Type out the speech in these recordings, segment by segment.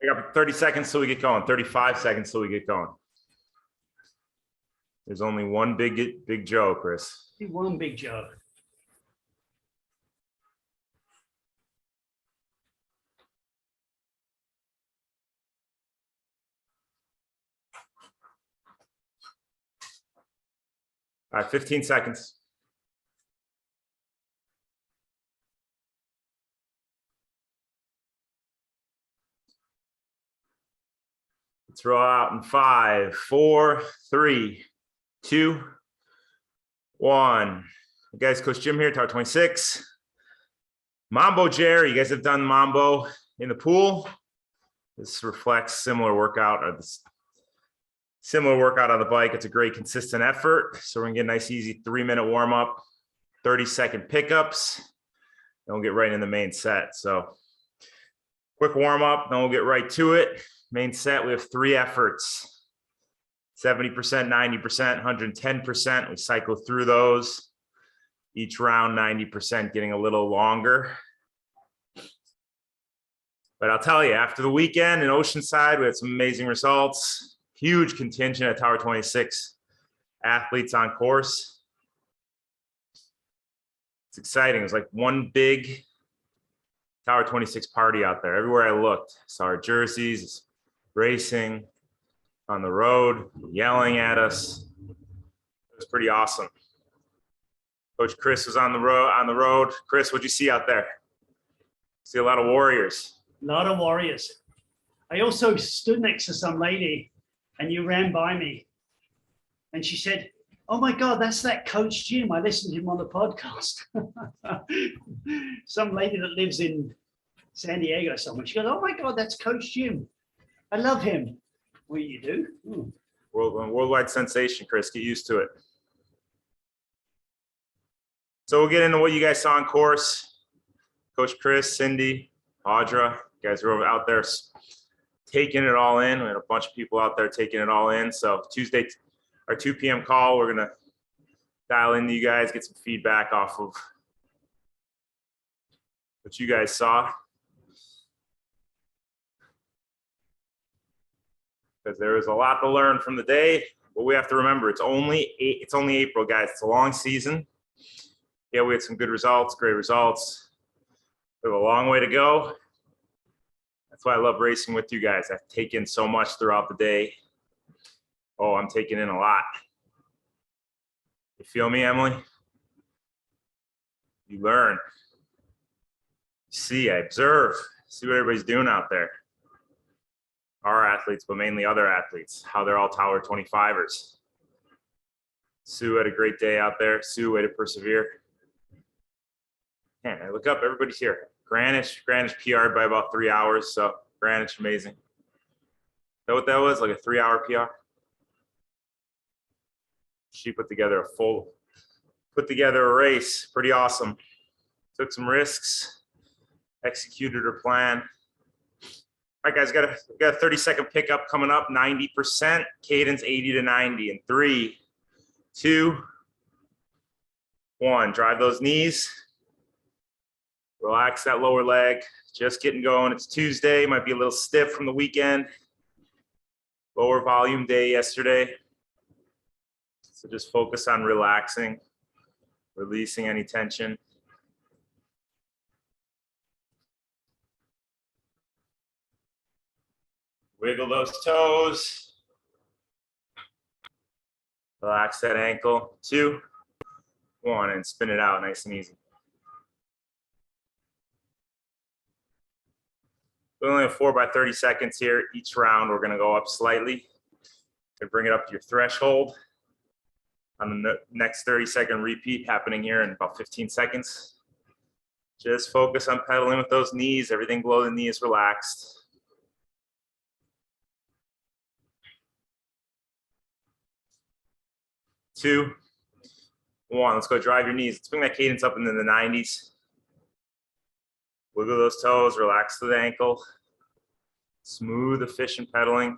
I got 30 seconds till we get going. 35 seconds till we get going. There's only one big Joe, Chris. One big Joe. All right, 15 seconds. Let's roll out in 5, 4, 3, 2, 1. Hey guys, Coach Jim here, Tower 26. Mambo Gerry, you guys have done Mambo in the pool. This reflects similar workout on the bike. It's a great consistent effort. So we're gonna get a nice easy 3-minute warm up, 30-second pickups, and we'll get right in the main set. So quick warm up, then we'll get right to it. Main set, we have 3 efforts, 70%, 90%, 110%. We cycle through those. Each round, 90%, getting a little longer. But I'll tell you, after the weekend in Oceanside, we had some amazing results. Huge contingent at Tower 26 athletes on course. It's exciting. It was like one big Tower 26 party out there. Everywhere I looked, saw our jerseys, racing on the road, yelling at us. It was pretty awesome. Coach Chris was on the road. Chris, what'd you see out there? See a lot of warriors. A lot of warriors. I also stood next to some lady and you ran by me and she said, "Oh my God, that's that Coach Jim. I listened to him on the podcast." Some lady that lives in San Diego somewhere. She goes, "Oh my God, that's Coach Jim. I love him." Well, you do? Worldwide sensation, Chris. Get used to it. So we'll get into what you guys saw on course. Coach Chris, Cindy, Audra, you guys were out there taking it all in. We had a bunch of people out there taking it all in. So Tuesday, our 2 p.m. call, we're gonna dial into you guys, get some feedback off of what you guys saw. Because there is a lot to learn from the day, but we have to remember it's only April, guys. It's a long season. Yeah, we had some good results, great results. We have a long way to go. That's why I love racing with you guys. I take in so much throughout the day. Oh, I'm taking in a lot. You feel me, Emily? You learn. You see, I observe, see what everybody's doing out there. Our athletes, but mainly other athletes, how they're all Tower 25ers. Sue had a great day out there. Sue, way to persevere. Man, I look up, everybody's here. Granish PR'd by about 3 hours, so Granish, amazing. Is that what that was, like a 3-hour PR? She put together a race, pretty awesome. Took some risks, executed her plan. All right, guys, got a 30-second pickup coming up, 90%, cadence 80 to 90 in 3, 2, 1. Drive those knees. Relax that lower leg. Just getting going. It's Tuesday, might be a little stiff from the weekend. Lower volume day yesterday. So just focus on relaxing, releasing any tension. Wiggle those toes. Relax that ankle. 2, 1, and spin it out nice and easy. We only have 4 by 30 seconds here. Each round, we're gonna go up slightly and bring it up to your threshold. On the next 30-second repeat happening here in about 15 seconds. Just focus on pedaling with those knees. Everything below the knee is relaxed. 2, 1. Let's go drive your knees. Let's bring that cadence up into the 90s. Wiggle those toes, relax the ankle. Smooth, efficient pedaling.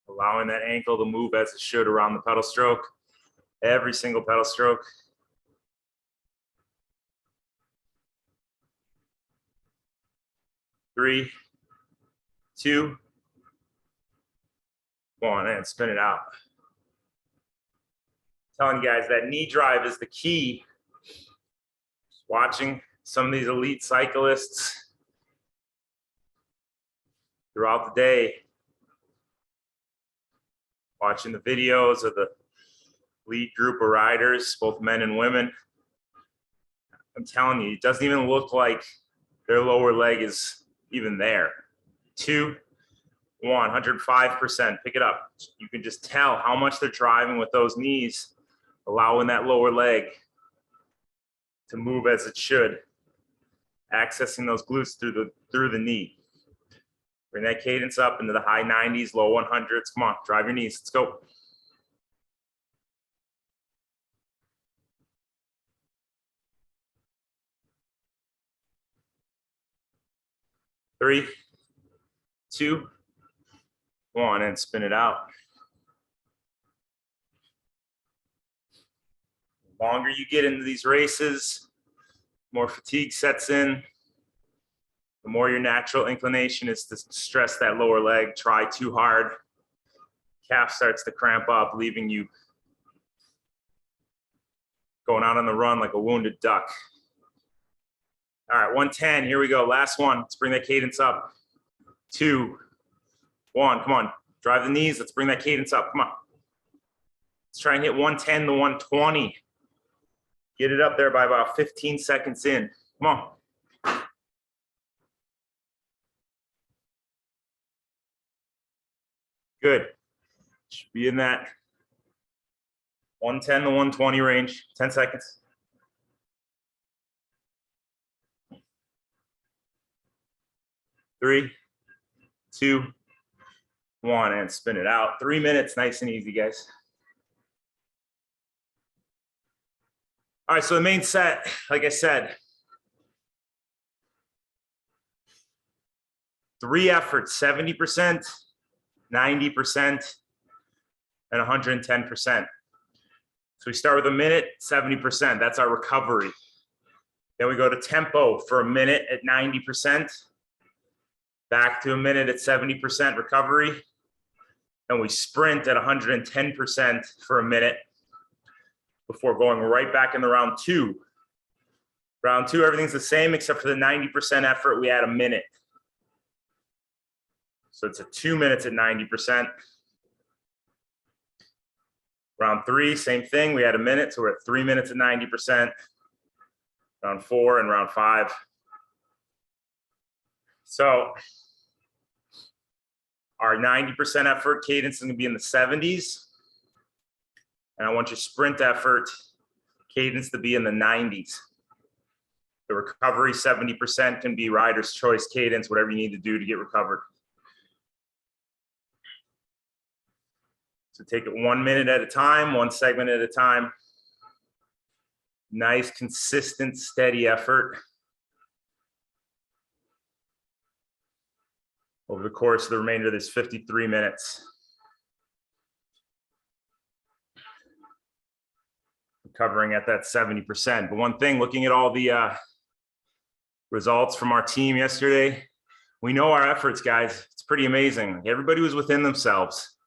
Allowing that ankle to move as it should around the pedal stroke. Every single pedal stroke. 3, 2, 1, and spin it out. Telling you guys that knee drive is the key. Watching some of these elite cyclists throughout the day, watching the videos of the lead group of riders, both men and women. I'm telling you, it doesn't even look like their lower leg is even there. 2, 1, 105%. Pick it up. You can just tell how much they're driving with those knees, allowing that lower leg to move as it should, accessing those glutes through the knee. Bring that cadence up into the high 90s, low 100s. Come on, drive your knees. Let's go. Three, 2, 1, and spin it out. The longer you get into these races, more fatigue sets in, the more your natural inclination is to stress that lower leg, try too hard. Calf starts to cramp up, leaving you going out on the run like a wounded duck. All right, 110, here we go. Last one. Let's bring that cadence up. 2, 1, come on. Drive the knees. Let's bring that cadence up. Come on. Let's try and hit 110 to 120. Get it up there by about 15 seconds in. Come on. Good. Should be in that 110 to 120 range. 10 seconds. 3, 2, 1, and spin it out. 3 minutes, nice and easy, guys. All right, so the main set, like I said, 3 efforts, 70%, 90%, and 110%. So we start with a minute, 70%. That's our recovery. Then we go to tempo for a minute at 90%. Back to a minute at 70% recovery. And we sprint at 110% for a minute before going right back into round 2. Round 2, everything's the same except for the 90% effort, we add a minute. So it's a 2 minutes at 90%. Round 3, same thing, we add a minute, so we're at 3 minutes at 90%. Round 4 and round 5. So our 90% effort cadence is going to be in the 70s. And I want your sprint effort cadence to be in the 90s. The recovery 70% can be rider's choice cadence, whatever you need to do to get recovered. So take it 1 minute at a time, 1 segment at a time. Nice, consistent, steady effort over the course of the remainder of this 53 minutes. Recovering at that 70%. But one thing, looking at all the results from our team yesterday, we know our efforts, guys. It's pretty amazing. Everybody was within themselves,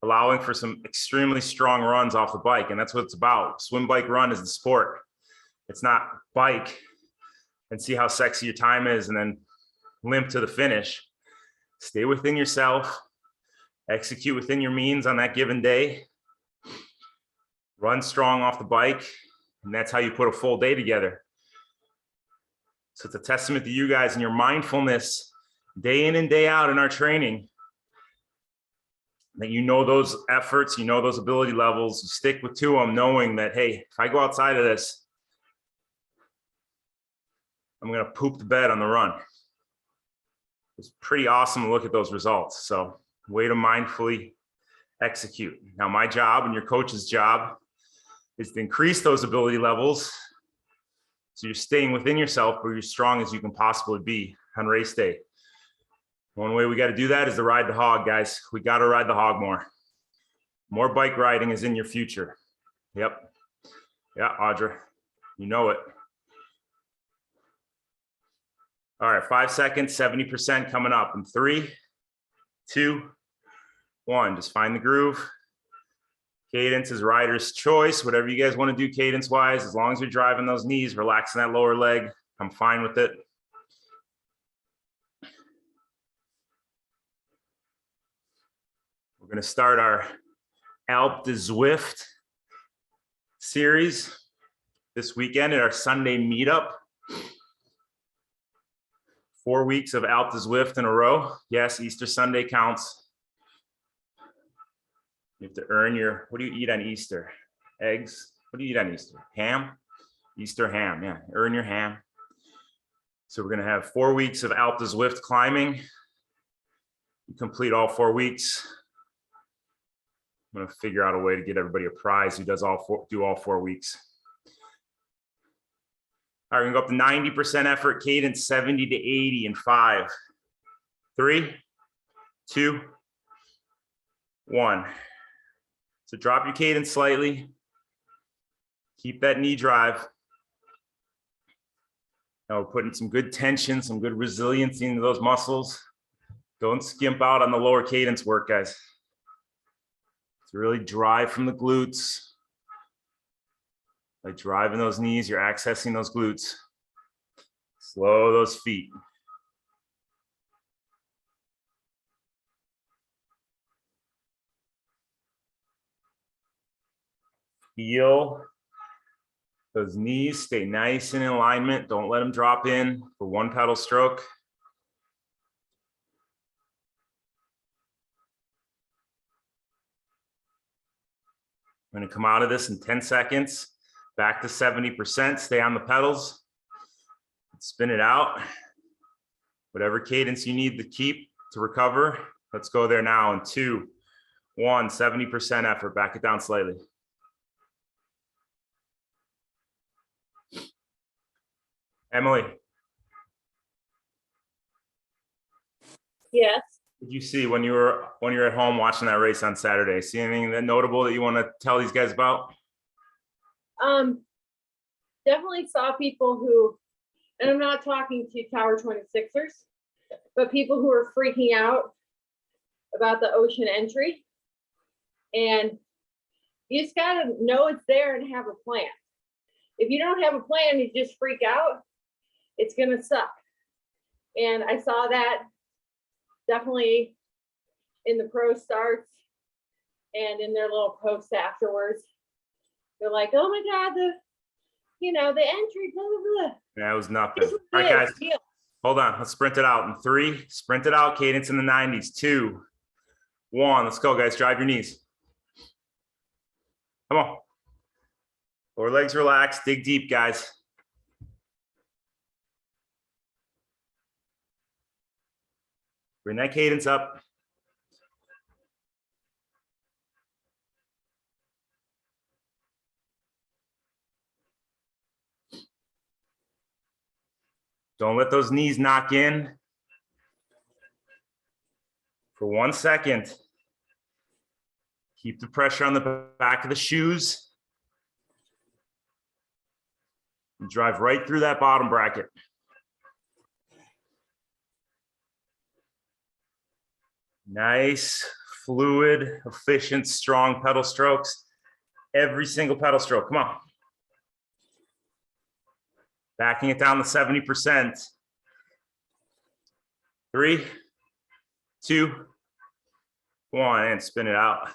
allowing for some extremely strong runs off the bike. And that's what it's about. Swim, bike, run is the sport. It's not bike and see how sexy your time is and then limp to the finish. Stay within yourself, execute within your means on that given day, run strong off the bike, and that's how you put a full day together. So it's a testament to you guys and your mindfulness day in and day out in our training, that you know those efforts, you know those ability levels, you stick with to them, knowing that, hey, if I go outside of this, I'm going to poop the bed on the run. It's pretty awesome to look at those results. So way to mindfully execute. Now, my job and your coach's job is to increase those ability levels so you're staying within yourself, but you're as strong as you can possibly be on race day. One way we got to do that is to ride the hog, guys. We got to ride the hog more. More bike riding is in your future. Yep. Yeah, Audra, you know it. All right, 5 seconds, 70% coming up in 3, 2, 1. Just find the groove. Cadence is rider's choice. Whatever you guys want to do cadence wise, as long as you're driving those knees, relaxing that lower leg, I'm fine with it. We're going to start our Alp de Zwift series this weekend at our Sunday meetup. 4 weeks of Alp de Zwift in a row. Yes, Easter Sunday counts. You have to earn your, what do you eat on Easter? Eggs? What do you eat on Easter? Ham? Easter ham, yeah, earn your ham. So we're gonna have 4 weeks of Alp de Zwift climbing. You complete all 4 weeks. I'm gonna figure out a way to get everybody a prize who does do all 4 weeks. All right, we're gonna go up to 90% effort, cadence 70 to 80 in 5, 3, 2, 1. So drop your cadence slightly. Keep that knee drive. Now we're putting some good tension, some good resiliency into those muscles. Don't skimp out on the lower cadence work, guys. To really drive from the glutes. By driving those knees, you're accessing those glutes. Slow those feet. Feel those knees, stay nice and in alignment. Don't let them drop in for one pedal stroke. I'm gonna come out of this in 10 seconds. Back to 70%, stay on the pedals. Spin it out. Whatever cadence you need to keep to recover. Let's go there now in 2, 1, 70% effort. Back it down slightly. Emily. Yes. What did you see when you were at home watching that race on Saturday? See anything that notable that you want to tell these guys about? Definitely saw people who, and I'm not talking to Tower 26ers, but people who are freaking out about the ocean entry. And you just got to know it's there and have a plan. If you don't have a plan, you just freak out, it's going to suck. And I saw that definitely in the pro starts and in their little posts afterwards. They're like, oh my God, the entry, blah, blah, blah. That was nothing. All right, guys, hold on. Let's sprint it out in 3. Sprint it out, cadence in the 90s. 2, 1. Let's go, guys. Drive your knees. Come on. Lower legs relaxed. Dig deep, guys. Bring that cadence up. Don't let those knees knock in. For 1 second. Keep the pressure on the back of the shoes. And drive right through that bottom bracket. Nice, fluid, efficient, strong pedal strokes. Every single pedal stroke, come on. Backing it down to 70%. 3, 2, 1, and spin it out.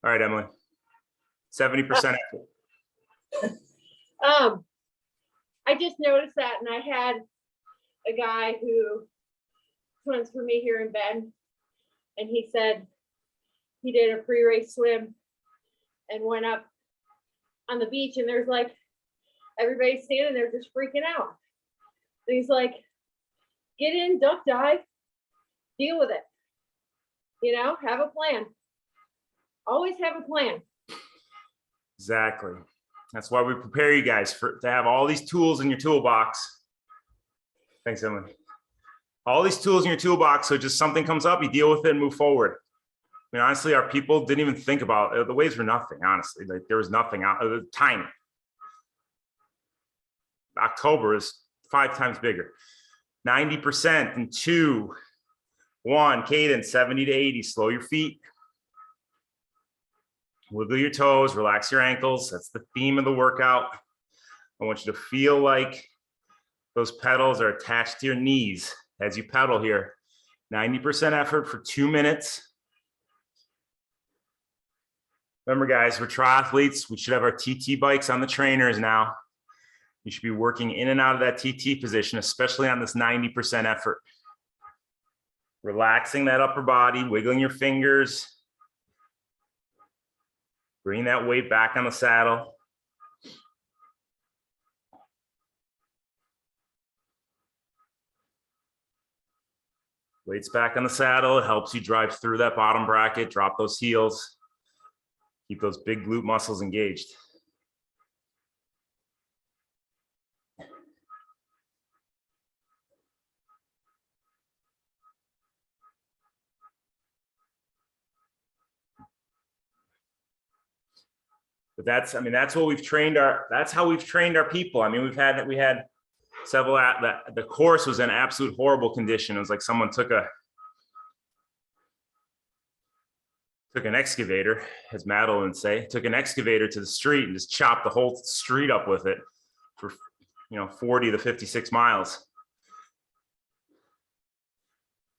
All right, Emily. 70% effort. I just noticed that, and I had a guy who swims for me here in Bend, and he said he did a pre-race swim and went up on the beach, and there's like everybody's standing there just freaking out. And he's like, get in, duck dive, deal with it. Have a plan. Always have a plan. Exactly. That's why we prepare you guys to have all these tools in your toolbox. Thanks, Emily. All these tools in your toolbox, so just something comes up, you deal with it and move forward. I mean, honestly, our people didn't even think about it. The waves were nothing, honestly. Like there was nothing out, it was tiny. October is 5 times bigger. 90% in 2, 1, cadence, 70 to 80. Slow your feet. Wiggle your toes, relax your ankles. That's the theme of the workout. I want you to feel like those pedals are attached to your knees as you pedal here. 90% effort for 2 minutes. Remember, guys, we're triathletes. We should have our TT bikes on the trainers now. You should be working in and out of that TT position, especially on this 90% effort. Relaxing that upper body, wiggling your fingers. Bring that weight back on the saddle. Weight's back on the saddle. It helps you drive through that bottom bracket, drop those heels, keep those big glute muscles engaged. But that's what we've trained that's how we've trained our people. I mean, we had several the course was in absolute horrible condition. It was like someone took an excavator, as Madeline would say, took an excavator to the street and just chopped the whole street up with it for 40 to 56 miles.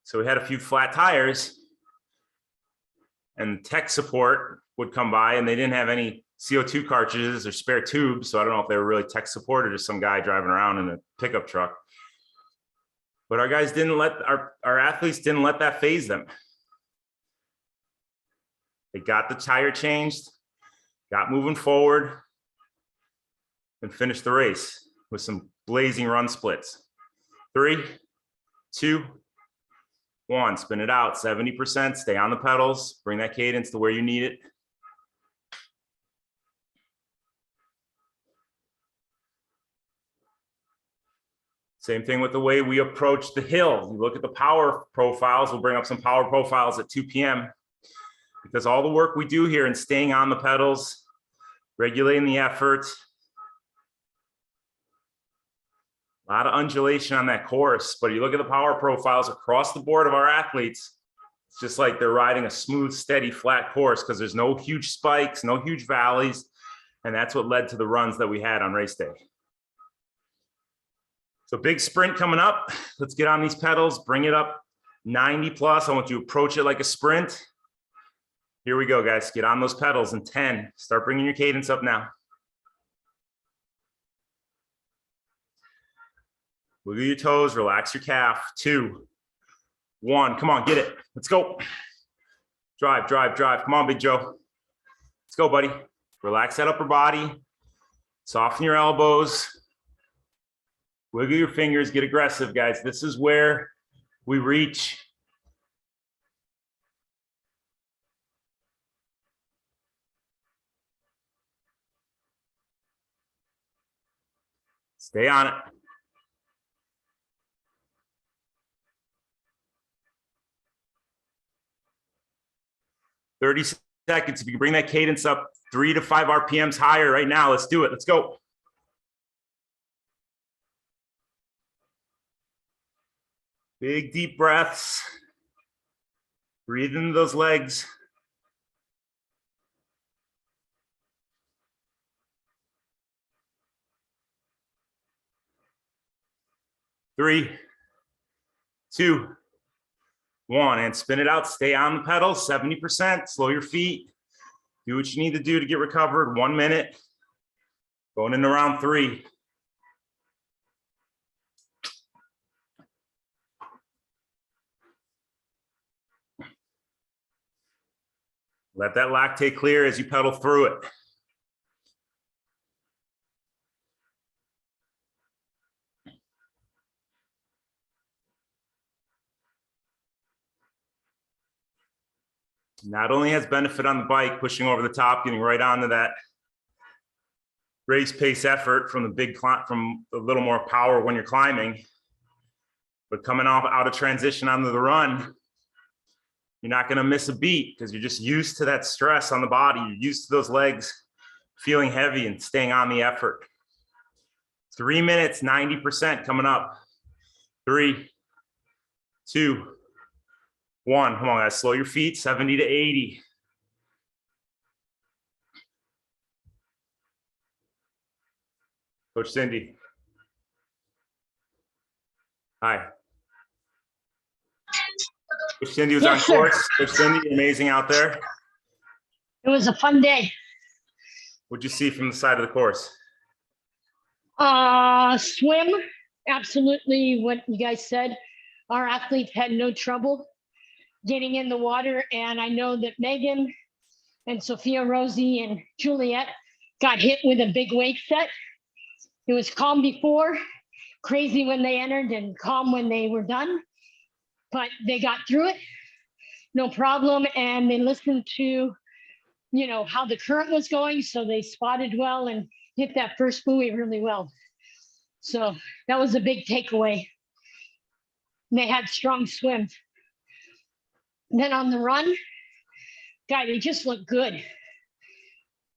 So we had a few flat tires, and tech support would come by, and they didn't have any CO2 cartridges or spare tubes. So I don't know if they were really tech support or just some guy driving around in a pickup truck. But our guys didn't let, our athletes didn't let that phase them. They got the tire changed, got moving forward, and finished the race with some blazing run splits. 3, 2, 1, spin it out, 70%, stay on the pedals, bring that cadence to where you need it. Same thing with the way we approach the hill. You look at the power profiles, we'll bring up some power profiles at 2 p.m. because all the work we do here in staying on the pedals, regulating the effort, a lot of undulation on that course, but you look at the power profiles across the board of our athletes, it's just like they're riding a smooth, steady, flat course because there's no huge spikes, no huge valleys, and that's what led to the runs that we had on race day. So big sprint coming up. Let's get on these pedals, bring it up 90 plus. I want you to approach it like a sprint. Here we go, guys. Get on those pedals in 10. Start bringing your cadence up now. Wiggle your toes, relax your calf. 2, 1, come on, get it. Let's go. Drive, drive, drive. Come on, Big Joe. Let's go, buddy. Relax that upper body. Soften your elbows. Wiggle your fingers, get aggressive, guys. This is where we reach. Stay on it. Thirty seconds. If you can bring that cadence up 3 to 5 RPMs higher right now, let's do it. Let's go. Big deep breaths. Breathe into those legs. Three, 2, 1, and spin it out. Stay on the pedal, 70%. Slow your feet. Do what you need to do to get recovered. 1 minute. Going into round 3. Let that lactate clear as you pedal through it. Not only has benefit on the bike, pushing over the top, getting right onto that race pace effort from the big climb, from a little more power when you're climbing, but coming off out of transition onto the run, you're not going to miss a beat because you're just used to that stress on the body. You're used to those legs feeling heavy and staying on the effort. 3 minutes, 90% coming up. 3, 2, 1. Come on, guys. Slow your feet. 70 to 80. Coach Cindy. Hi. Coach Cindy was on Yes, sir. course. Coach Cindy, amazing out there. It was a fun day. What'd you see from the side of the course? Swim, absolutely what you guys said. Our athletes had no trouble getting in the water. And I know that Megan and Sophia, Rosie, and Juliet got hit with a big wave set. It was calm before, crazy when they entered, and calm when they were done. But they got through it, no problem. And they listened to, you know, how the current was going. So they spotted well and hit that first buoy really well. So that was a big takeaway. And they had strong swims. And then on the run, guy, they just looked good.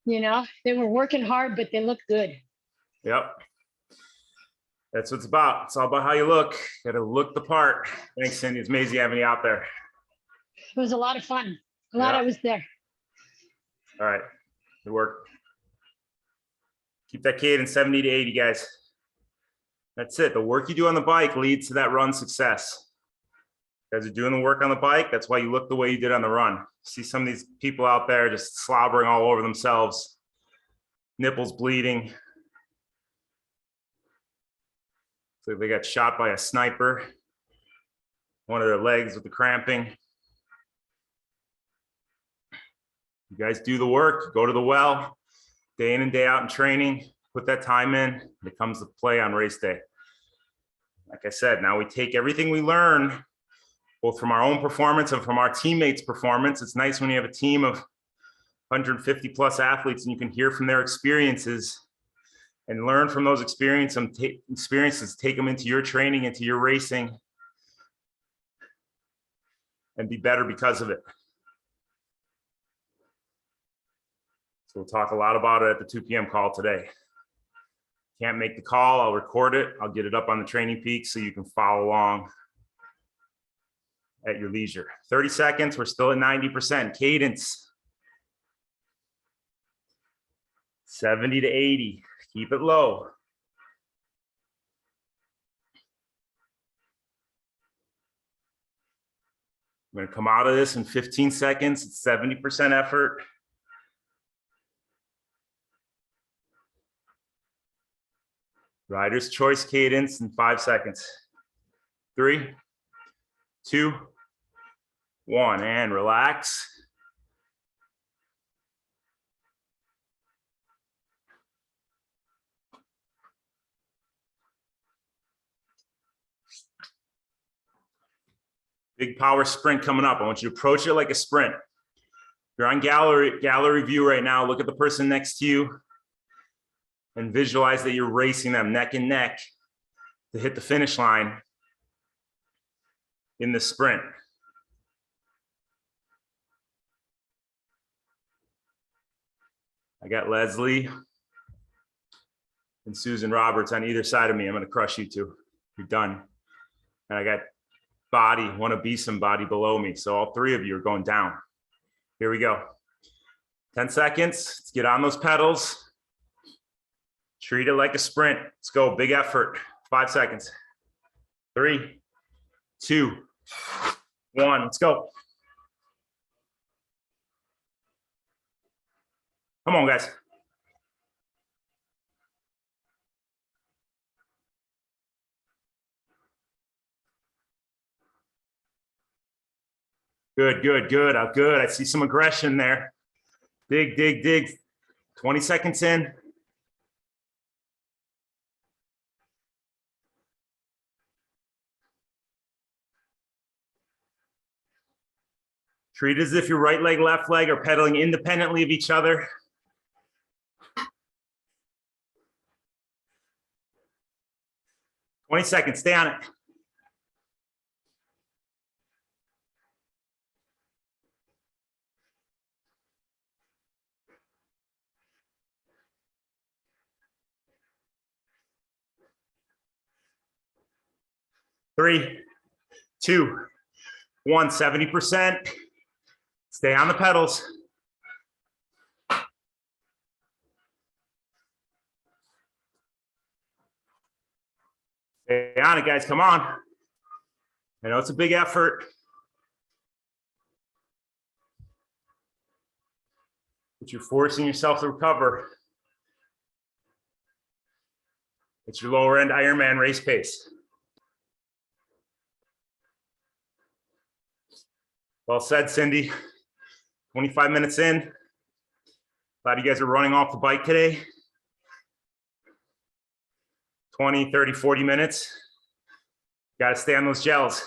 You know, they were working hard, but they looked good. Yep. That's what it's about. It's all about how you look. Got to look the part. Thanks, Cindy. It's amazing having you out there. It was a lot of fun. Glad I was there. All right. Good work. Keep that cadence 70 to 80, guys. That's it. The work you do on the bike leads to that run success. You guys are doing the work on the bike. That's why you look the way you did on the run. See some of these people out there just slobbering all over themselves, nipples bleeding. So they got shot by a sniper. One of their legs with the cramping. You guys do the work, go to the well, day in and day out in training, put that time in, it comes to play on race day. Like I said, now we take everything we learn, both from our own performance and from our teammates' performance. It's nice when you have a team of 150 plus athletes and you can hear from their experiences and learn from those experiences, take them into your training, into your racing, and be better because of it. So we'll talk a lot about it at the 2 p.m. call today. Can't make the call, I'll record it. I'll get it up on the Training Peak so you can follow along at your leisure. 30 seconds, we're still at 90%. Cadence, 70 to 80. Keep it low. I'm gonna come out of this in 15 seconds. It's 70% effort. Rider's choice cadence in 5 seconds. 3, 2, 1, and relax. Big power sprint coming up. I want you to approach it like a sprint. You're on gallery view right now. Look at the person next to you and visualize that you're racing them neck and neck to hit the finish line in the sprint. I got Leslie and Susan Roberts on either side of me. I'm going to crush you two. You're done. And I got body, want to be somebody below me. So all three of you are going down. Here we go. 10 seconds. Let's get on those pedals. Treat it like a sprint. Let's go. Big effort. 5 seconds. 3, 2, 1. Let's go. Come on, guys. Good, good, good. Good. I see some aggression there. Dig, dig, dig. 20 seconds in. Treat it as if your right leg, left leg are pedaling independently of each other. Twenty seconds. Stay on it. 3, 2, 1, 70%. Stay on the pedals. Stay on it, guys, come on. I know it's a big effort. But you're forcing yourself to recover. It's your lower end Ironman race pace. Well said, Cindy. 25 minutes in. Glad you guys are running off the bike today. 20, 30, 40 minutes. Got to stay on those gels.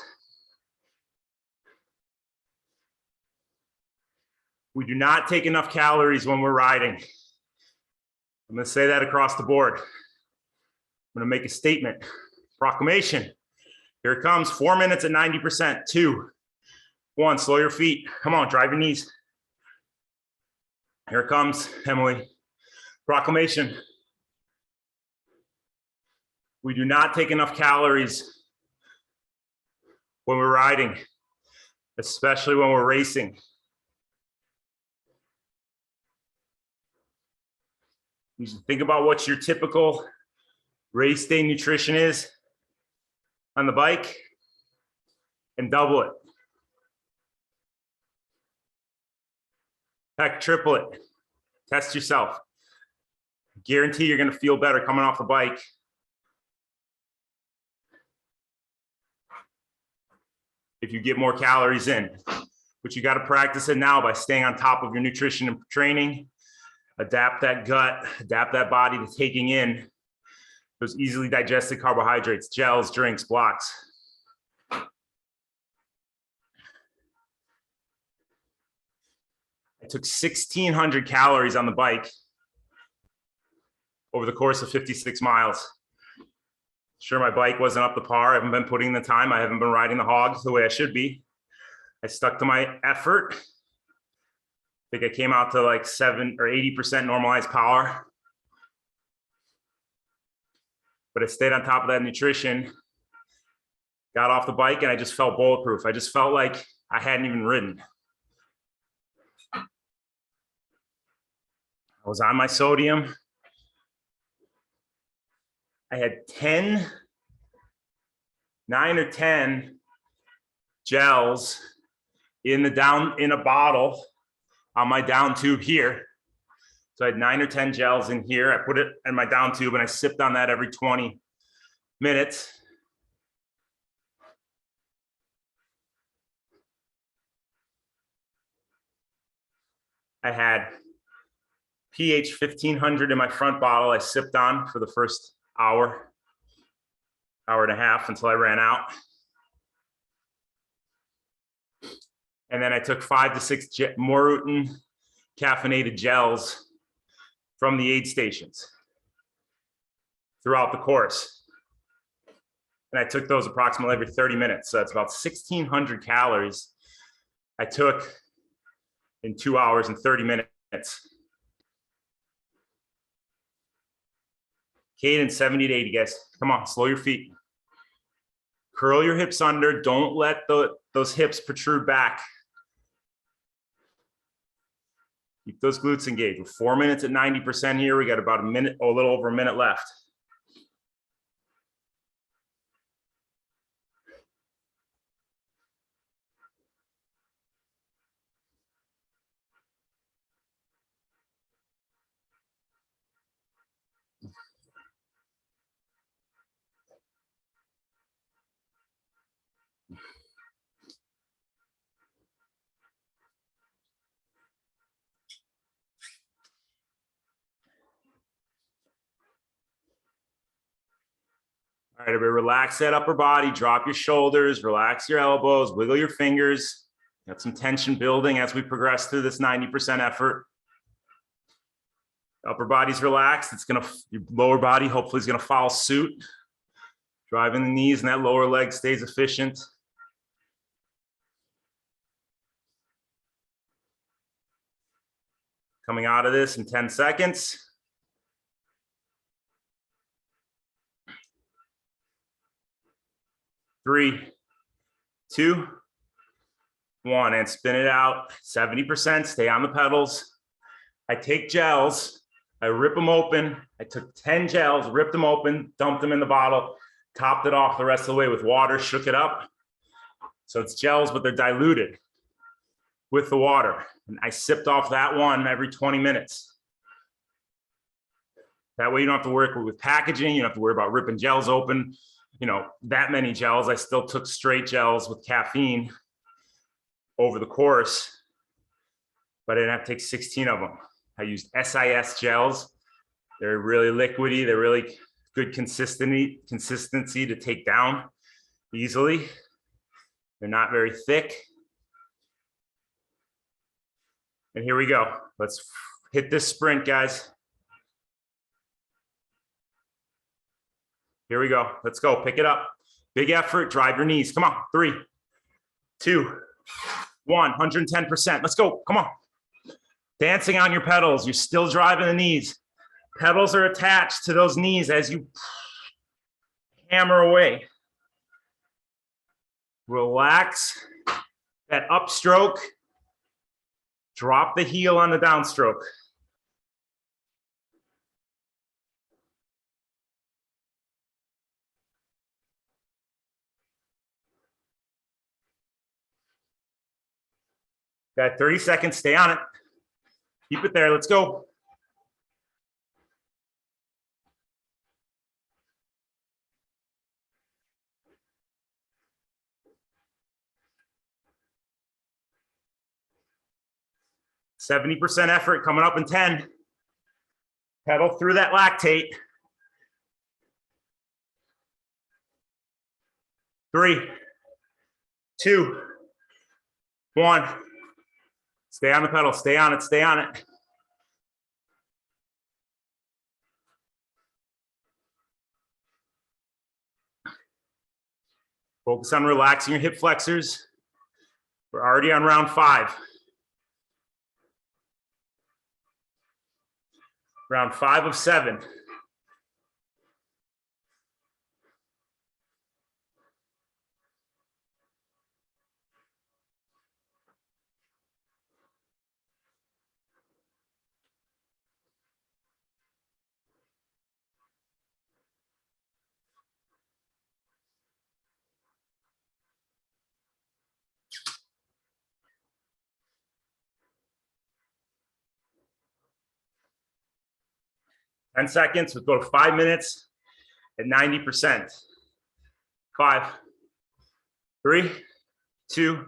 We do not take enough calories when we're riding. I'm going to say that across the board. I'm going to make a statement. Proclamation. Here it comes. 4 minutes at 90%. 2, 1. Slow your feet. Come on, drive your knees. Here it comes, Emily. Proclamation. We do not take enough calories when we're riding, especially when we're racing. You should think about what your typical race day nutrition is on the bike and double it. Heck, triple it. Test yourself. Guarantee you're going to feel better coming off the bike. If you get more calories in, but you got to practice it now by staying on top of your nutrition and training. Adapt that gut, adapt that body to taking in those easily digested carbohydrates, gels, drinks, blocks. I took 1,600 calories on the bike over the course of 56 miles. Sure, my bike wasn't up to par. I haven't been putting in the time. I haven't been riding the hog the way I should be. I stuck to my effort. I think I came out to like 7 or 80% normalized power. But I stayed on top of that nutrition, got off the bike, and I just felt bulletproof. I just felt like I hadn't even ridden. I was on my sodium. I had 9 or 10 gels in a bottle on my down tube here. So I had 9 or 10 gels in here. I put it in my down tube and I sipped on that every 20 minutes. I had pH 1500 in my front bottle. I sipped on for the first hour and a half until I ran out. And then I took 5 to 6 Morutin caffeinated gels from the aid stations throughout the course. And I took those approximately every 30 minutes. So that's about 1,600 calories I took in 2 hours and 30 minutes. Cadence 70 to 80, guys. Come on, slow your feet. Curl your hips under. Don't let those hips protrude back. Keep those glutes engaged. We're 4 minutes at 90% here. We got about a minute, a little over a minute left. All right, everybody, relax that upper body, drop your shoulders, relax your elbows, wiggle your fingers. Got some tension building as we progress through this 90% effort. Upper body's relaxed. Your lower body hopefully is gonna follow suit. Driving the knees and that lower leg stays efficient. Coming out of this in 10 seconds. 3, 2, 1, and spin it out. 70%, stay on the pedals. I take gels, I rip them open. I took 10 gels, ripped them open, dumped them in the bottle, topped it off the rest of the way with water, shook it up. So it's gels, but they're diluted with the water. And I sipped off that one every 20 minutes. That way you don't have to work with packaging. You don't have to worry about ripping gels open. You know, that many gels. I still took straight gels with caffeine over the course, but I didn't have to take 16 of them. I used SIS gels. They're really liquidy. They're really good consistency to take down easily. They're not very thick. And here we go. Let's hit this sprint, guys. Here we go. Let's go. Pick it up. Big effort. Drive your knees. Come on. 3, 2, 1. 110%. Let's go. Come on. Dancing on your pedals. You're still driving the knees. Pedals are attached to those knees as you hammer away. Relax that upstroke. Drop the heel on the downstroke. Got 30 seconds, stay on it. Keep it there, let's go. %70 effort coming up in 10. Pedal through that lactate. 3, 2, 1. Stay on the pedal, stay on it, stay on it. Focus on relaxing your hip flexors. We're already on round 5. Round 5 of 7. Ten seconds, we'll go to 5 minutes at 90%. 5, 3, 2,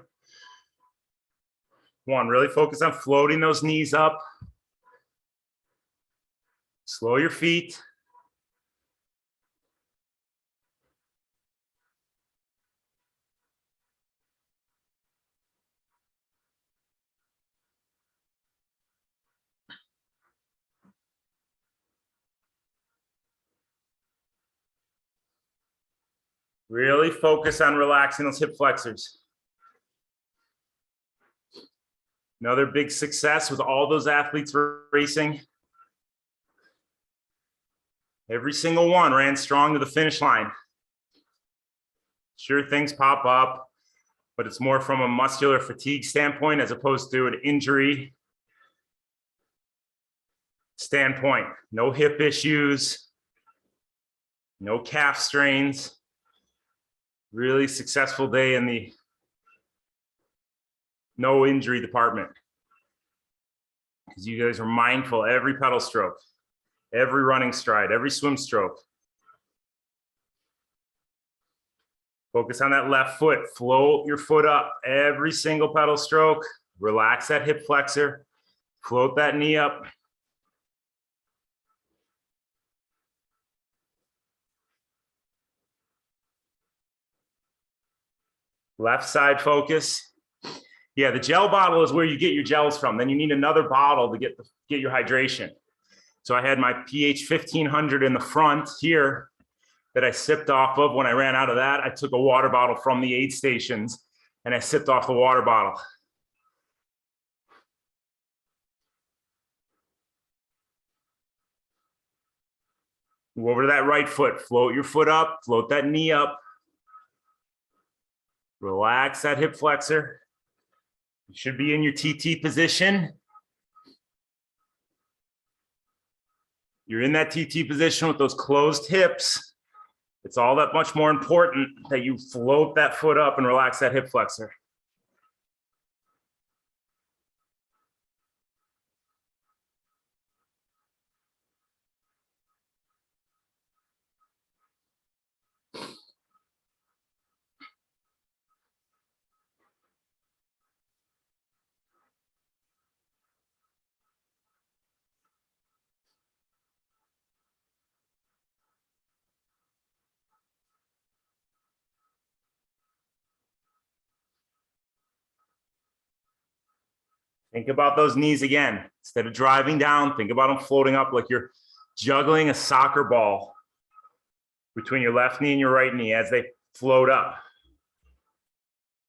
1. Really focus on floating those knees up. Slow your feet. Really focus on relaxing those hip flexors. Another big success with all those athletes racing. Every single one ran strong to the finish line. Sure, things pop up, but it's more from a muscular fatigue standpoint as opposed to an injury standpoint. No hip issues, no calf strains. Really successful day in the no injury department. Because you guys are mindful every pedal stroke, every running stride, every swim stroke. Focus on that left foot. Float your foot up every single pedal stroke. Relax that hip flexor. Float that knee up. Left side focus. Yeah, the gel bottle is where you get your gels from. Then you need another bottle to get your hydration. So I had my pH 1500 in the front here that I sipped off of. When I ran out of that, I took a water bottle from the aid stations and I sipped off the water bottle. Move over to that right foot. Float your foot up, float that knee up. Relax that hip flexor. You should be in your TT position. You're in that TT position with those closed hips. It's all that much more important that you float that foot up and relax that hip flexor. Think about those knees again. Instead of driving down, think about them floating up like you're juggling a soccer ball between your left knee and your right knee as they float up.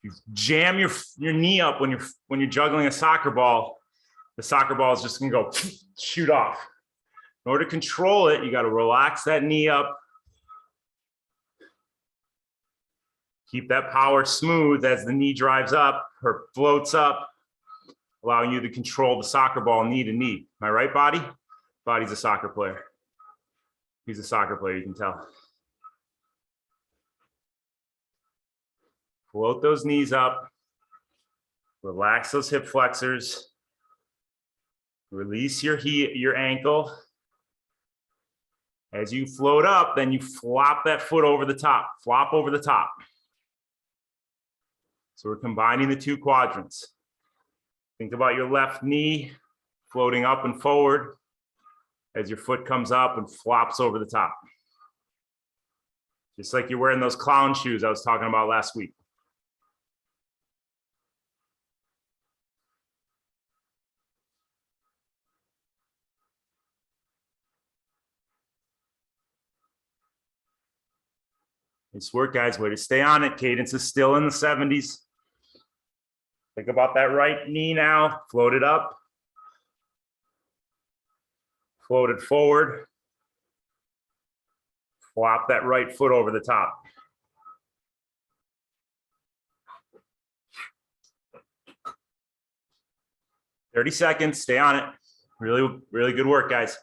You jam your knee up when you're juggling a soccer ball, the soccer ball is just gonna go shoot off. In order to control it, you got to relax that knee up. Keep that power smooth as the knee drives up or floats up, allowing you to control the soccer ball knee to knee. Am I right, Body? Body's a soccer player. He's a soccer player, you can tell. Float those knees up. Relax those hip flexors. Release your ankle. As you float up, then you flop that foot over the top. Flop over the top. So we're combining the two quadrants. Think about your left knee floating up and forward as your foot comes up and flops over the top. Just like you're wearing those clown shoes I was talking about last week. Nice work, guys. Way to stay on it. Cadence is still in the 70s. Think about that right knee now. Float it up. Float it forward. Flop that right foot over the top. "30 seconds. Stay on it." Really, really good work, guys.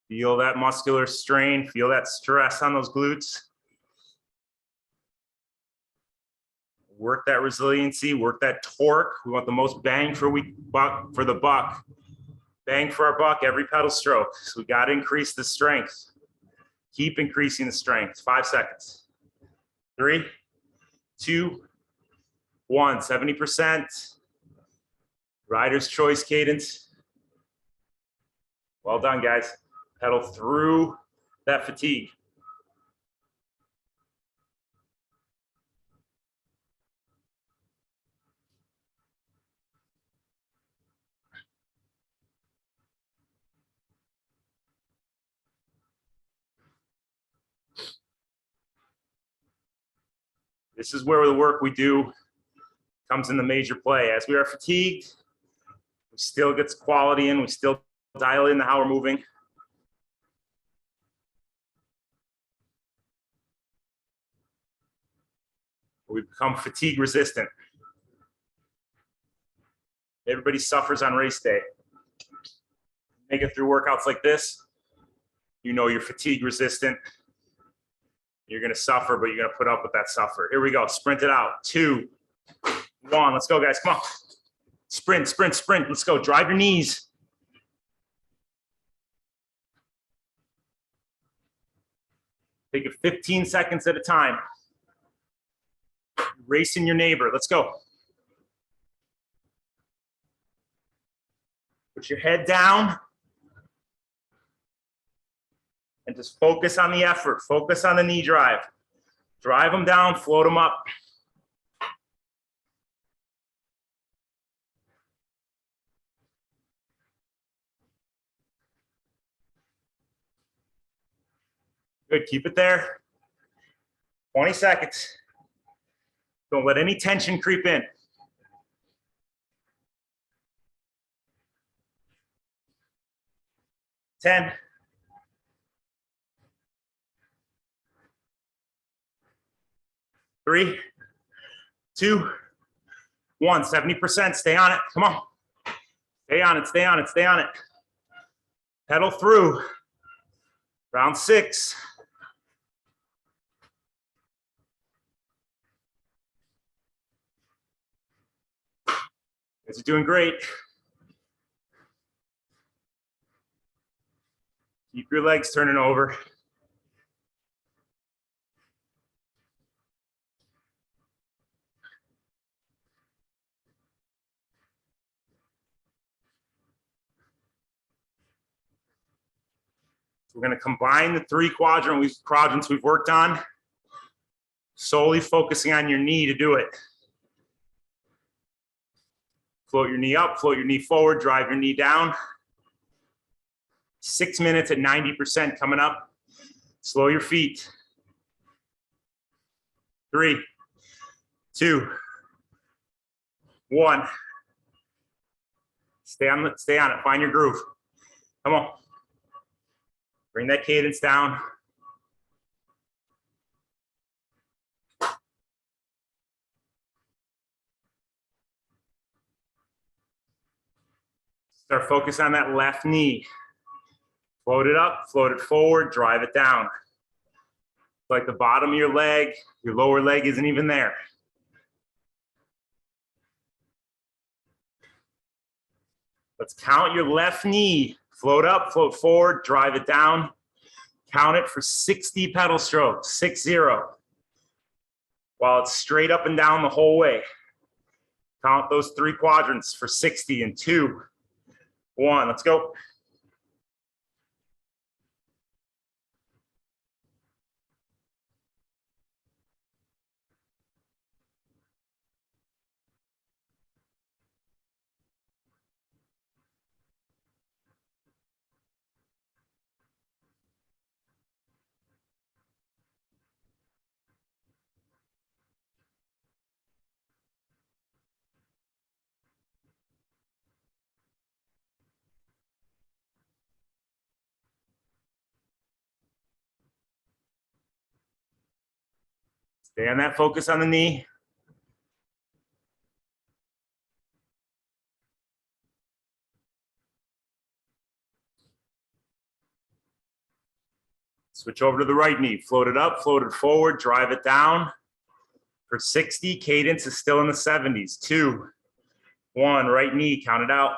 Feel that muscular strain. Feel that stress on those glutes. Work that resiliency, work that torque. We want the most bang for the buck. Bang for our buck every pedal stroke. So we got to increase the strength. Keep increasing the strength. 5 seconds. 3, 2, 1. 70%. Rider's choice cadence. Well done, guys. Pedal through that fatigue. This is where the work we do comes into major play. As we are fatigued, we still get quality in, we still dial in how we're moving. We become fatigue resistant. Everybody suffers on race day. Make it through workouts like this, you know you're fatigue resistant. You're gonna suffer, but you're gonna put up with that suffer. Here we go, sprint it out. 2, 1, let's go, guys, come on. Sprint, sprint, sprint, let's go, drive your knees. Take it 15 seconds at a time. Racing your neighbor, let's go. Put your head down. And just focus on the effort. Focus on the knee drive. Drive them down, float them up. Good, keep it there. 20 seconds. Don't let any tension creep in. 10. 3, 2, 1, 70%, stay on it, come on. Stay on it, stay on it, stay on it. Pedal through. Round 6. Guys are doing great. Keep your legs turning over. We're going to combine the 3 quadrants we've worked on, solely focusing on your knee to do it. Float your knee up, float your knee forward, drive your knee down. 6 minutes at 90% coming up. Slow your feet. 3, 2, 1. Stay on it, find your groove. Come on. Bring that cadence down. Start focus on that left knee. Float it up, float it forward, drive it down. Like the bottom of your leg, your lower leg isn't even there. Let's count your left knee. Float up, float forward, drive it down. Count it for 60 pedal strokes, 60. While it's straight up and down the whole way. Count those 3 quadrants for 60 in 2, 1, let's go. Stay on that focus on the knee. Switch over to the right knee. Float it up, float it forward, drive it down. For 60, cadence is still in the 70s. 2, 1, right knee, count it out.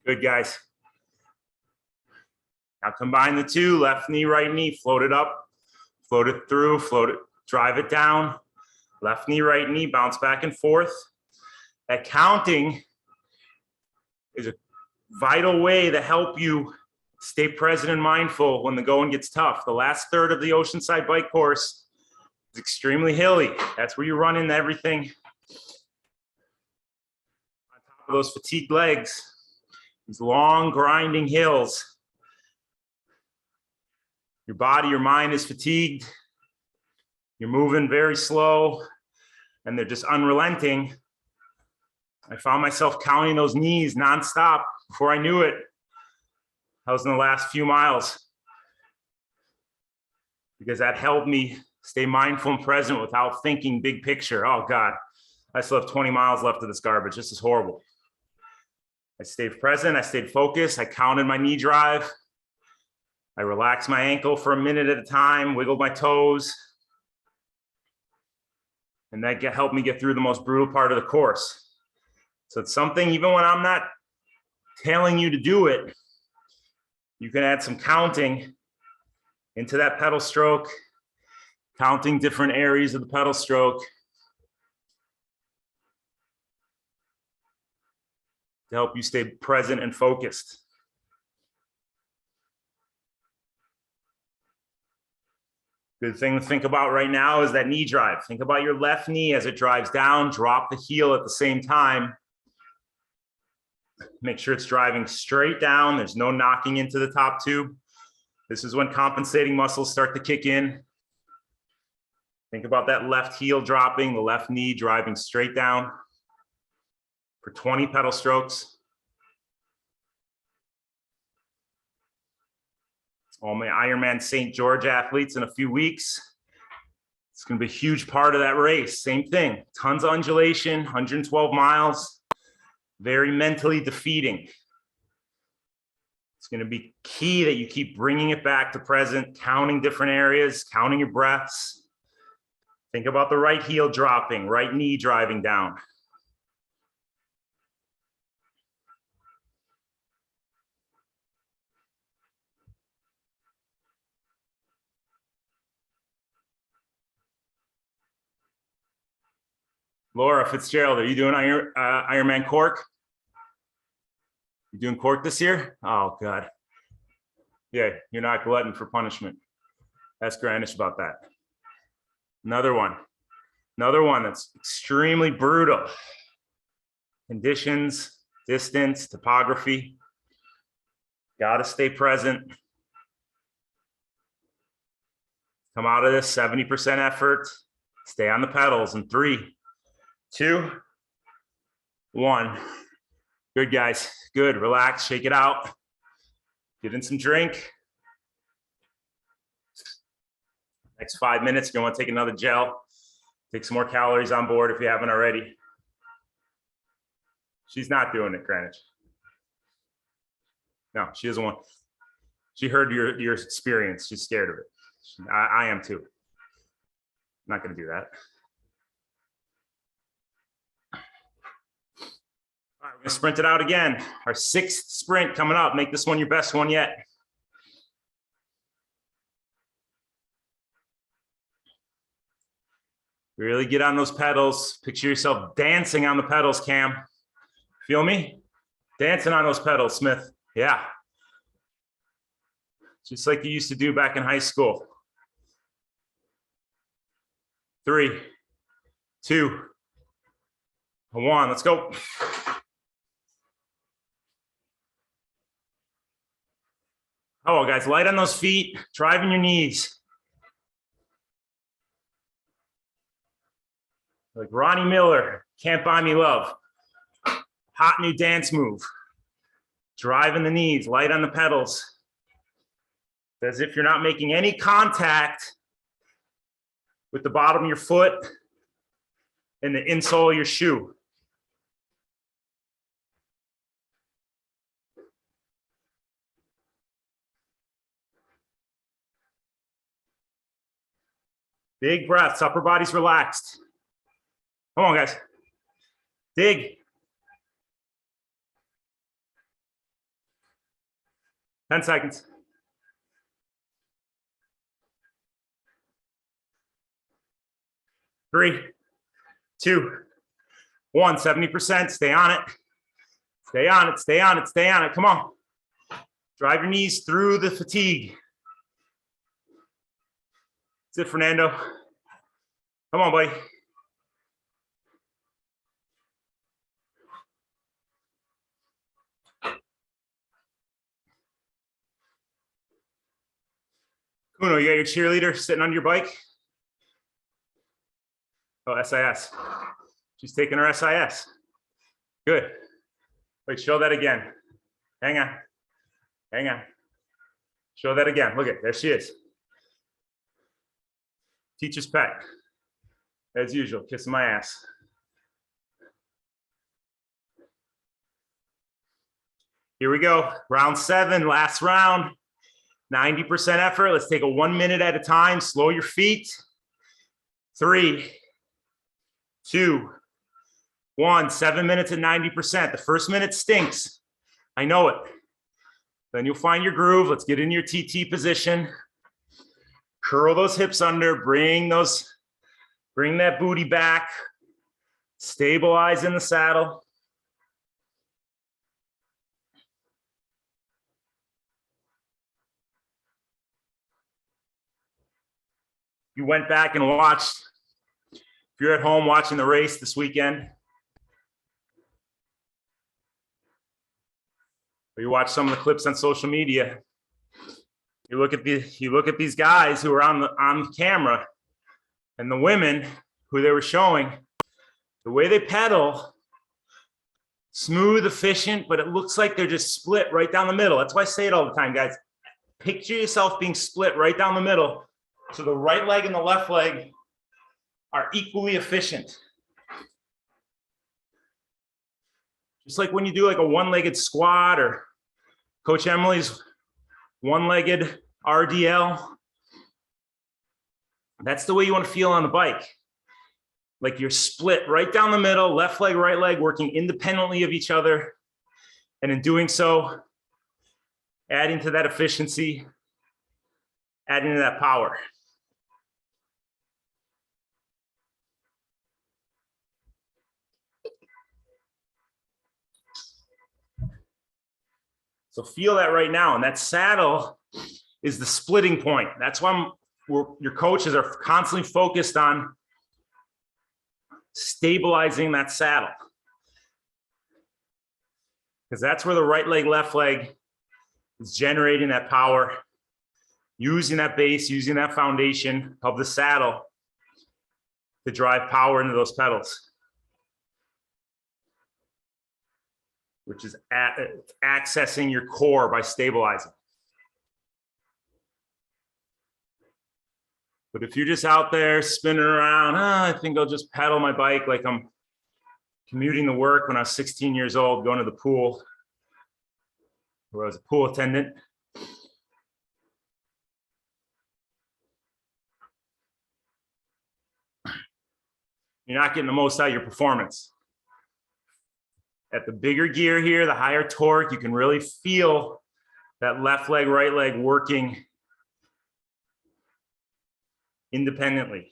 Good, guys. Now combine the 2, left knee, right knee, float it up, float it through, float it, drive it down. Left knee, right knee, bounce back and forth. That counting is a vital way to help you stay present and mindful when the going gets tough. The last third of the Oceanside bike course is extremely hilly. That's where you run into everything. On top of those fatigued legs, these long grinding hills. Your body, your mind is fatigued. You're moving very slow and they're just unrelenting. I found myself counting those knees nonstop before I knew it. I was in the last few miles because that helped me stay mindful and present without thinking big picture. Oh God, I still have 20 miles left of this garbage. This is horrible. I stayed present, I stayed focused, I counted my knee drive. I relaxed my ankle for a minute at a time, wiggled my toes. And that helped me get through the most brutal part of the course. So it's something, even when I'm not telling you to do it, you can add some counting into that pedal stroke, counting different areas of the pedal stroke to help you stay present and focused. Good thing to think about right now is that knee drive. Think about your left knee as it drives down, drop the heel at the same time. Make sure it's driving straight down. There's no knocking into the top tube. This is when compensating muscles start to kick in. Think about that left heel dropping, the left knee driving straight down for 20 pedal strokes. All my Ironman St. George athletes in a few weeks. It's going to be a huge part of that race. Same thing, tons of undulation, 112 miles, very mentally defeating. It's going to be key that you keep bringing it back to present, counting different areas, counting your breaths. Think about the right heel dropping, right knee driving down. Laura Fitzgerald, are you doing Ironman Cork? You doing Cork this year? Oh, God. Yeah, you're not glutton for punishment. Ask Granish about that. Another one that's extremely brutal. Conditions, distance, topography. Got to stay present. Come out of this 70% effort. Stay on the pedals in 3, 2, 1. Good, guys. Good. Relax. Shake it out. Get in some drink. Next 5 minutes, you're going to want to take another gel. Take some more calories on board if you haven't already. She's not doing it, Greenwich. No, she doesn't want. She heard your experience. She's scared of it. I am too. I'm not going to do that. All right, we're going to sprint it out again. Our 6th sprint coming up. Make this one your best one yet. Really get on those pedals. Picture yourself dancing on the pedals, Cam. Feel me? Dancing on those pedals, Smith. Yeah. Just like you used to do back in high school. 3, 2, 1. Let's go. Oh, guys, light on those feet, driving your knees. Like Ronnie Miller, Can't Buy Me Love. Hot new dance move. Driving the knees, light on the pedals. As if you're not making any contact with the bottom of your foot and the insole of your shoe. Big breaths, upper body's relaxed. Come on, guys. Dig. 10 seconds. 3, 2, 1. 70%. Stay on it. Stay on it. Stay on it. Stay on it. Come on. Drive your knees through the fatigue. That's it, Fernando. Come on, buddy. Kuno, you got your cheerleader sitting on your bike? Oh, SIS. She's taking her SIS. Good. Wait, show that again. Hang on. Hang on. Show that again. Look at, there she is. Teacher's pet. As usual, kissing my ass. Here we go. Round 7, last round. 90% effort. Let's take a 1 minute at a time. Slow your feet. 3, 2, 1. 7 minutes at 90%. The first minute stinks. I know it. Then you'll find your groove. Let's get into your TT position. Curl those hips under, bring that booty back. Stabilize in the saddle. You went back and watched, if you're at home watching the race this weekend, or you watch some of the clips on social media, you look at these guys who are on camera and the women who they were showing, the way they pedal, smooth, efficient, but it looks like they're just split right down the middle. That's why I say it all the time, guys. Picture yourself being split right down the middle. So the right leg and the left leg are equally efficient. Just like when you do like a one-legged squat or Coach Emily's one-legged RDL. That's the way you want to feel on the bike. Like you're split right down the middle, left leg, right leg, working independently of each other. And in doing so, adding to that efficiency, adding to that power. So feel that right now. And that saddle is the splitting point. That's why your coaches are constantly focused on stabilizing that saddle. Because that's where the right leg, left leg is generating that power, using that base, using that foundation of the saddle to drive power into those pedals, which is accessing your core by stabilizing. But if you're just out there spinning around, I think I'll just pedal my bike like I'm commuting to work when I was 16 years old, going to the pool, where I was a pool attendant. You're not getting the most out of your performance. At the bigger gear here, the higher torque, you can really feel that left leg, right leg working independently.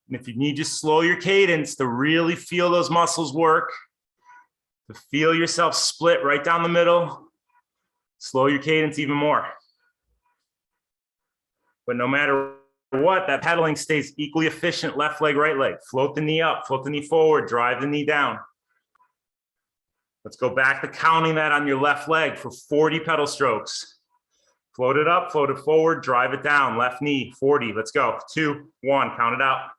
And if you need to slow your cadence to really feel those muscles work, to feel yourself split right down the middle, slow your cadence even more. But no matter what, that pedaling stays equally efficient, left leg, right leg. Float the knee up, float the knee forward, drive the knee down. Let's go back to counting that on your left leg for 40 pedal strokes. Float it up, float it forward, drive it down, left knee, 40. Let's go. 2, 1, count it out.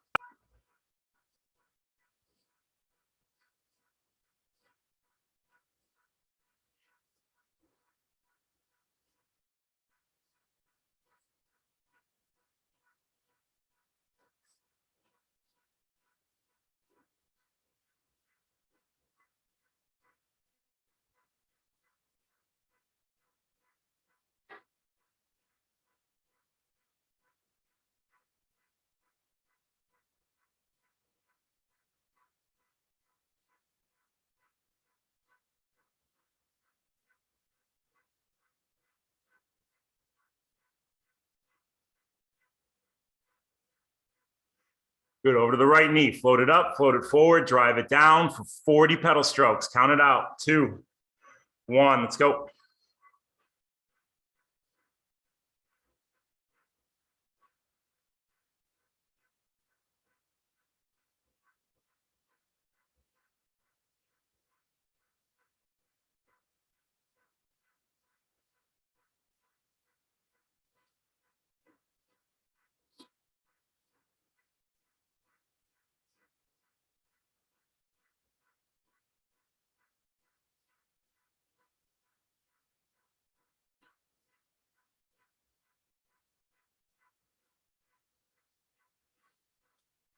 Good, over to the right knee, float it up, float it forward, drive it down for 40 pedal strokes. Count it out, 2, 1, let's go.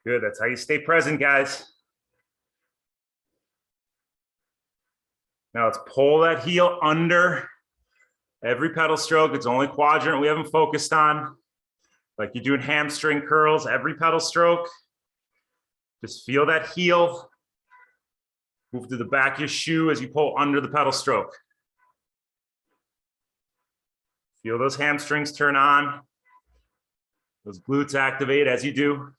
Good, that's how you stay present, guys. Now let's pull that heel under every pedal stroke. It's only quadrant we haven't focused on. Like you're doing hamstring curls every pedal stroke. Just feel that heel move to the back of your shoe as you pull under the pedal stroke. Feel those hamstrings turn on. Those glutes activate as you do.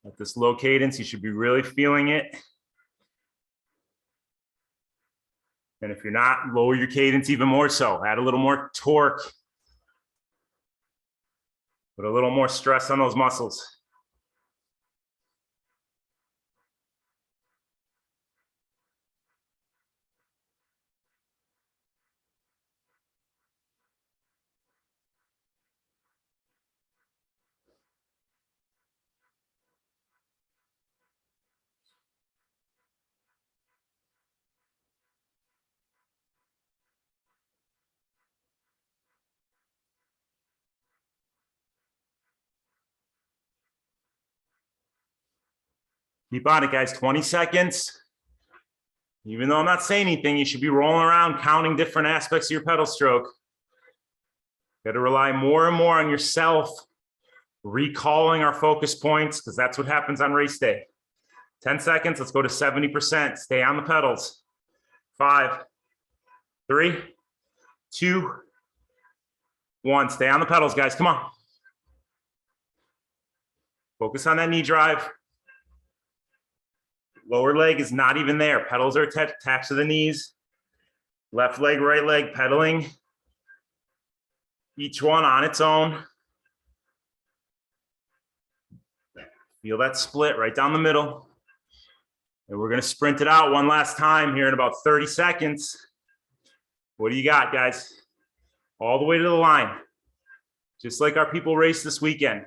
At this low cadence, you should be really feeling it. And if you're not, lower your cadence even more so. Add a little more torque. Put a little more stress on those muscles. Keep on it, guys. 20 seconds. Even though I'm not saying anything, you should be rolling around counting different aspects of your pedal stroke. Got to rely more and more on yourself, recalling our focus points, because that's what happens on race day. 10 seconds. Let's go to 70%. Stay on the pedals. 5, 3, 2, 1. Stay on the pedals, guys. Come on. Focus on that knee drive. Lower leg is not even there. Pedals are attached to the knees. Left leg, right leg, pedaling. Each one on its own. Feel that split right down the middle. And we're going to sprint it out one last time here in about 30 seconds. What do you got, guys? All the way to the line. Just like our people raced this weekend.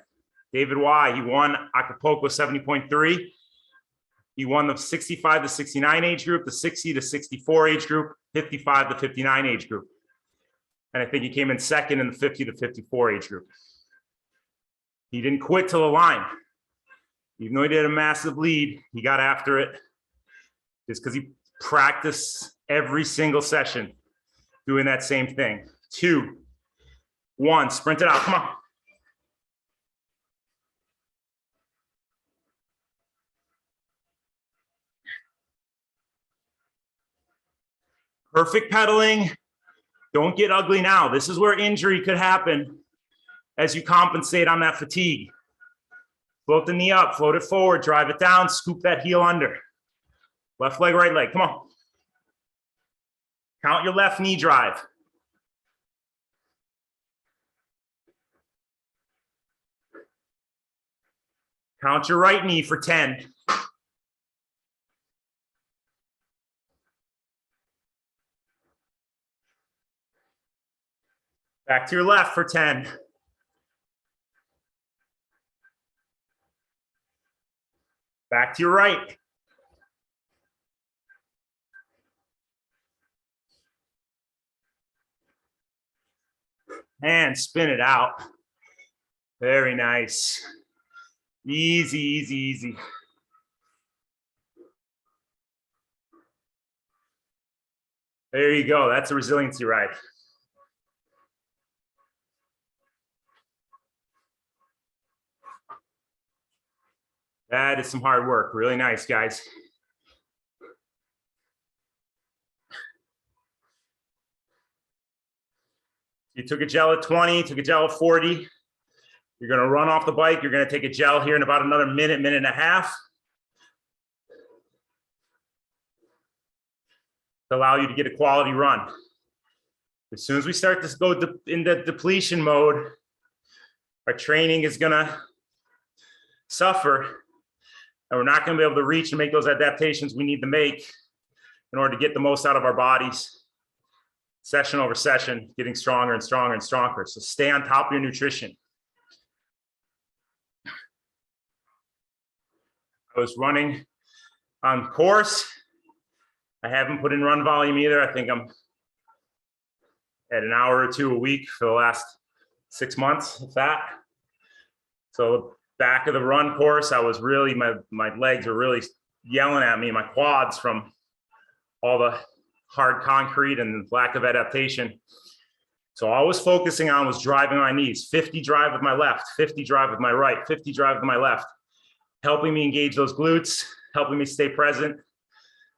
David Y, he won Acapulco 70.3. He won the 65 to 69 age group, the 60 to 64 age group, 55 to 59 age group. And I think he came in second in the 50 to 54 age group. He didn't quit till the line. Even though he did a massive lead, he got after it just because he practiced every single session doing that same thing. 2, 1, sprint it out, come on. Perfect pedaling. Don't get ugly now. This is where injury could happen as you compensate on that fatigue. Float the knee up, float it forward, drive it down, scoop that heel under. Left leg, right leg, come on. Count your left knee drive. Count your right knee for 10. Back to your left for 10. Back to your right. And spin it out. Very nice. Easy, easy, easy. There you go. That's a resiliency ride. That is some hard work. Really nice, guys. You took a gel at 20, took a gel at 40. You're going to run off the bike. You're going to take a gel here in about another minute, minute and a half to allow you to get a quality run. As soon as we start to go into depletion mode, our training is going to suffer, and we're not going to be able to reach and make those adaptations we need to make in order to get the most out of our bodies, session over session, getting stronger and stronger and stronger. So stay on top of your nutrition. I was running on course. I haven't put in run volume either. I think I'm at an hour or two a week for the last 6 months, if that. So back of the run course, I was really, my legs were really yelling at me, my quads from all the hard concrete and lack of adaptation. So all I was focusing on was driving my knees, 50 drive with my left, 50 drive with my right, 50 drive with my left, helping me engage those glutes, helping me stay present,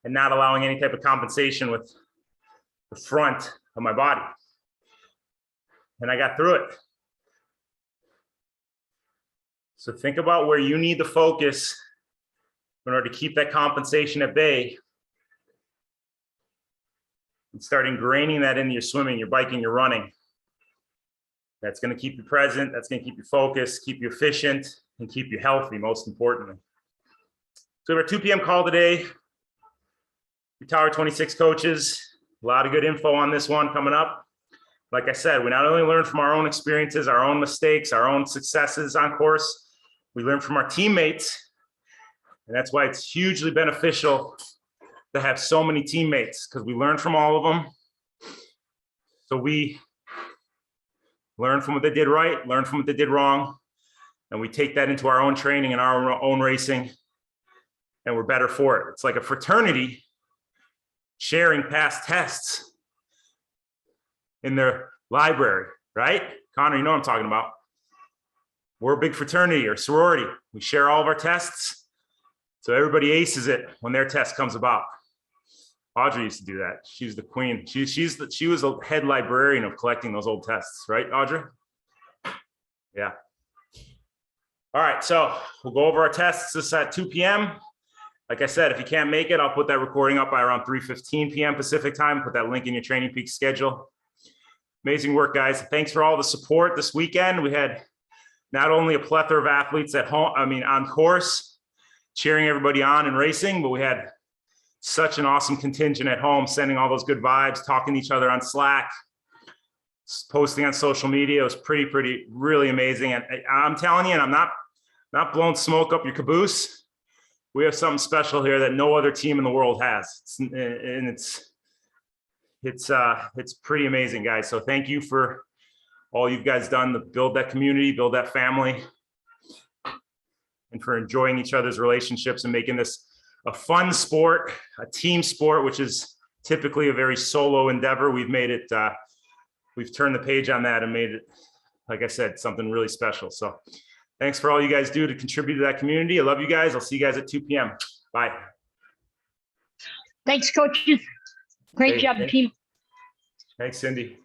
and not allowing any type of compensation with the front of my body. And I got through it. So think about where you need to focus in order to keep that compensation at bay, and start ingraining that into your swimming, your biking, your running. That's going to keep you present. That's going to keep you focused, keep you efficient, and keep you healthy, most importantly. So we have our 2 p.m. call today. Tower 26 coaches, a lot of good info on this one coming up. Like I said, we not only learn from our own experiences, our own mistakes, our own successes on course, we learn from our teammates. And that's why it's hugely beneficial to have so many teammates, because we learn from all of them. So we learn from what they did right, learn from what they did wrong, and we take that into our own training and our own racing, and we're better for it. It's like a fraternity sharing past tests in their library, right? Connor, you know what I'm talking about. We're a big fraternity or sorority. We share all of our tests, so everybody aces it when their test comes about. Audrey used to do that. She was the queen. She was the head librarian of collecting those old tests, right, Audrey? Yeah. All right, so we'll go over our tests this at 2 p.m. Like I said, if you can't make it, I'll put that recording up by around 3:15 p.m. Pacific time. Put that link in your Training Peaks schedule. Amazing work, guys. Thanks for all the support this weekend. We had not only a plethora of athletes at home, on course, cheering everybody on and racing, but we had such an awesome contingent at home, sending all those good vibes, talking to each other on Slack, posting on social media. It was pretty, really amazing. And I'm telling you, and I'm not blowing smoke up your caboose. We have something special here that no other team in the world has. It's pretty amazing, guys. So thank you for all you guys done to build that community, build that family, and for enjoying each other's relationships and making this a fun sport, a team sport, which is typically a very solo endeavor. We've made it, we've turned the page on that and made it, like I said, something really special. So thanks for all you guys do to contribute to that community. I love you guys. I'll see you guys at 2 p.m. Bye. Thanks, coaches. Great job, team. Thanks, Cindy.